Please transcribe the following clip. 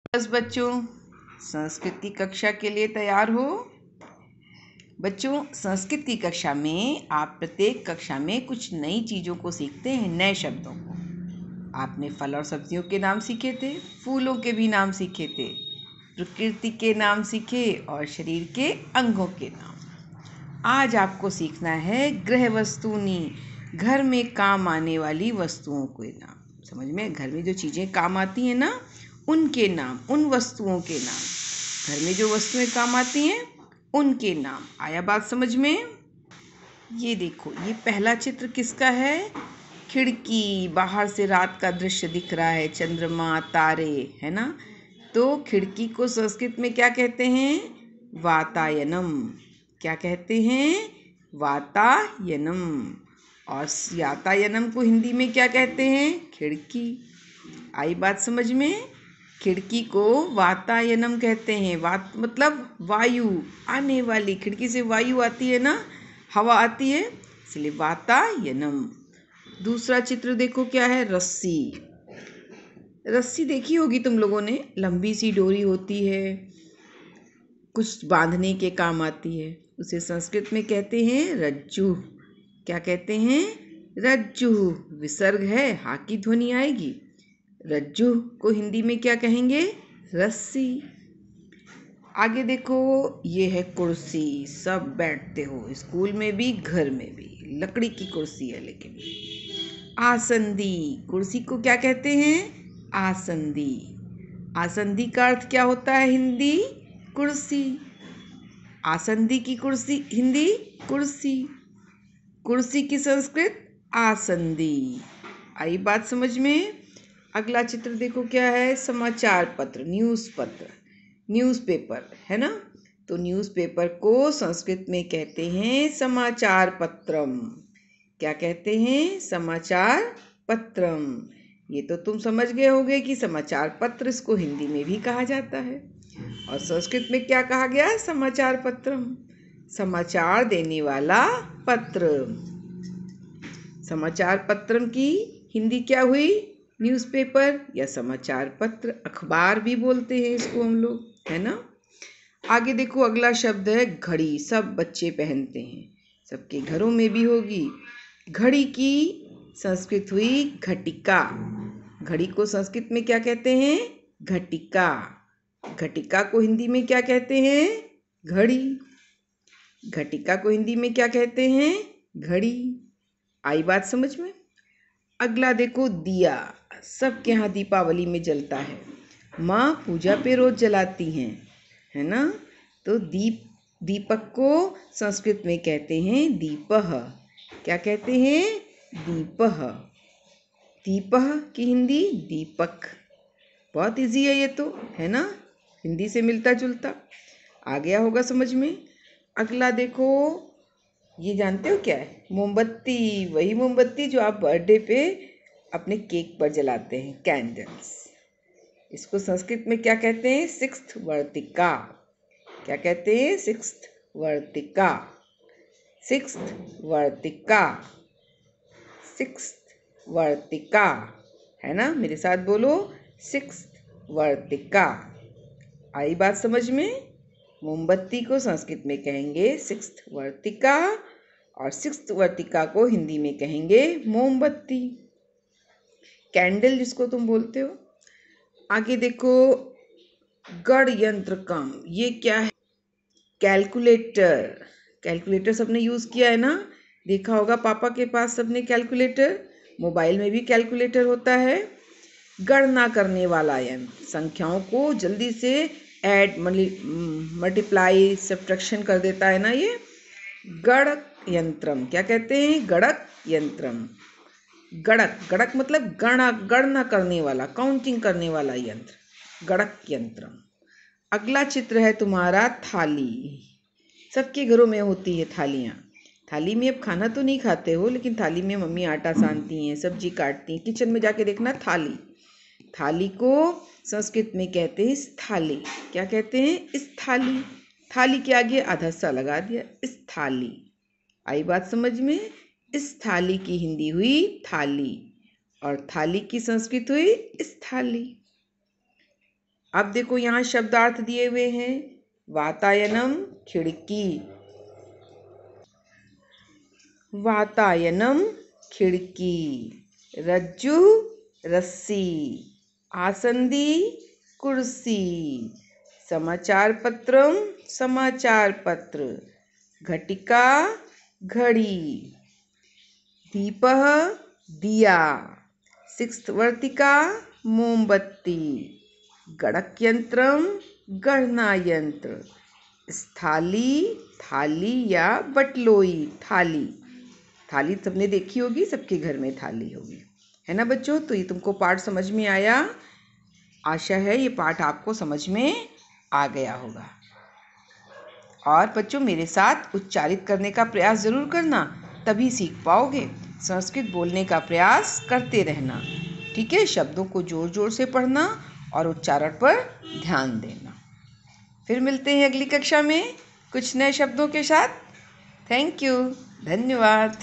बस बच्चों, संस्कृत की कक्षा के लिए तैयार हो? बच्चों, संस्कृत की कक्षा में आप प्रत्येक कक्षा में कुछ नई चीज़ों को सीखते हैं, नए शब्दों को। आपने फल और सब्जियों के नाम सीखे थे, फूलों के भी नाम सीखे थे, प्रकृति के नाम सीखे और शरीर के अंगों के नाम। आज आपको सीखना है गृह वस्तुनि, घर में काम आने वाली वस्तुओं के नाम। समझ में? घर में जो चीज़ें काम आती हैं ना, उनके नाम, उन वस्तुओं के नाम। घर में जो वस्तुएं काम आती हैं उनके नाम। आया बात समझ में? ये देखो, ये पहला चित्र किसका है? खिड़की। बाहर से रात का दृश्य दिख रहा है, चंद्रमा, तारे, है ना? तो खिड़की को संस्कृत में क्या कहते हैं? वातायनम। क्या कहते हैं? वातायनम। और यातायनम को हिंदी में क्या कहते हैं? खिड़की। आई बात समझ में? खिड़की को वातायनम कहते हैं। वात मतलब वायु, आने वाली। खिड़की से वायु आती है ना, हवा आती है, इसलिए वातायनम। दूसरा चित्र देखो, क्या है? रस्सी। रस्सी देखी होगी तुम लोगों ने, लंबी सी डोरी होती है, कुछ बांधने के काम आती है। उसे संस्कृत में कहते हैं रज्जु। क्या कहते हैं? रज्जु। विसर्ग है, हा की ध्वनि आएगी। रज्जु को हिंदी में क्या कहेंगे? रस्सी। आगे देखो, ये है कुर्सी। सब बैठते हो, स्कूल में भी घर में भी। लकड़ी की कुर्सी है लेकिन। आसंदी। कुर्सी को क्या कहते हैं? आसंदी। आसंदी का अर्थ क्या होता है? हिंदी कुर्सी। आसंदी की कुर्सी हिंदी कुर्सी। कुर्सी की संस्कृत आसंदी। आई बात समझ में? अगला चित्र देखो, क्या है? समाचार पत्र, न्यूज़ पत्र, न्यूज़पेपर, है ना? तो न्यूज़पेपर को संस्कृत में कहते हैं समाचार पत्रम। क्या कहते हैं? समाचार पत्रम। ये तो तुम समझ गए होगे कि समाचार पत्र इसको हिंदी में भी कहा जाता है। और संस्कृत में क्या कहा गया? समाचार पत्रम। समाचार देने वाला पत्र। समाचार पत्रम की हिंदी क्या हुई? न्यूज़पेपर या समाचार पत्र। अखबार भी बोलते हैं इसको हम लोग, है ना? आगे देखो, अगला शब्द है घड़ी। सब बच्चे पहनते हैं, सबके घरों में भी होगी। घड़ी की संस्कृत हुई घटिका। घड़ी को संस्कृत में क्या कहते हैं? घटिका। घटिका को हिंदी में क्या कहते हैं? घड़ी। घटिका को हिंदी में क्या कहते हैं? घड़ी। आई बात समझ में? अगला देखो, दिया। सबके यहाँ दीपावली में जलता है, माँ पूजा पे रोज जलाती हैं, है ना? तो दीपक को संस्कृत में कहते हैं दीपः। क्या कहते हैं? दीपः। दीपः की हिंदी दीपक। बहुत इजी है ये तो, है ना? हिंदी से मिलता जुलता। आ गया होगा समझ में? अगला देखो, ये जानते हो क्या है? मोमबत्ती। वही मोमबत्ती जो आप बर्थडे पे अपने केक पर जलाते हैं, कैंडल्स। इसको संस्कृत में क्या कहते हैं? सिक्स्थ वर्तिका। क्या कहते हैं? सिक्स्थ वर्तिका। सिक्स्थ वर्तिका। सिक्स्थ वर्तिका, है ना? मेरे साथ बोलो, सिक्स्थ वर्तिका। आई बात समझ में? मोमबत्ती को संस्कृत में कहेंगे सिक्स्थ वर्तिका और सिक्स्थ वर्तिका को हिंदी में कहेंगे मोमबत्ती, कैंडल जिसको तुम बोलते हो। आगे देखो, गण यंत्र कम। ये क्या है? कैलकुलेटर। कैलकुलेटर सबने यूज़ किया है ना? देखा होगा पापा के पास सबने कैलकुलेटर। मोबाइल में भी कैलकुलेटर होता है। गणना करने वाला यंत्र, संख्याओं को जल्दी से ऐड, मल्टीप्लाई, सब्ट्रैक्शन कर देता है ना ये। गणक यंत्रम। क्या कहते हैं? गणक यंत्रम। गणक, गणक मतलब गणना करने वाला, काउंटिंग करने वाला यंत्र, गणक यंत्रम। अगला चित्र है तुम्हारा थाली। सबके घरों में होती है थालियाँ। थाली में अब खाना तो नहीं खाते हो, लेकिन थाली में मम्मी आटा सानती हैं, सब्जी काटती हैं। किचन में जाके देखना थाली। थाली को संस्कृत में कहते हैं स्थाली। क्या कहते हैं? स्थाली। थाली के आगे आधा सा लगा दिया, स्थाली। आई बात समझ में? इस थाली की हिंदी हुई थाली और थाली की संस्कृत हुई स्थाली। अब देखो यहाँ शब्दार्थ दिए हुए हैं। वातायनम खिड़की, वातायनम खिड़की, रज्जु रस्सी, आसंदी कुर्सी, समाचार पत्रम समाचार पत्र, घटिका घड़ी, दीपः दिया, सिक्स्थवर्तिका मोमबत्ती, गणक यंत्रम गणना यंत्र, स्थाली थाली या बटलोई थाली, थाली सबने देखी होगी, सबके घर में थाली होगी, है ना बच्चों। तो ये तुमको पाठ समझ में आया। आशा है ये पाठ आपको समझ में आ गया होगा। और बच्चों मेरे साथ उच्चारित करने का प्रयास ज़रूर करना, तभी सीख पाओगे। संस्कृत बोलने का प्रयास करते रहना, ठीक है। शब्दों को ज़ोर ज़ोर से पढ़ना और उच्चारण पर ध्यान देना। फिर मिलते हैं अगली कक्षा में कुछ नए शब्दों के साथ। थैंक यू, धन्यवाद।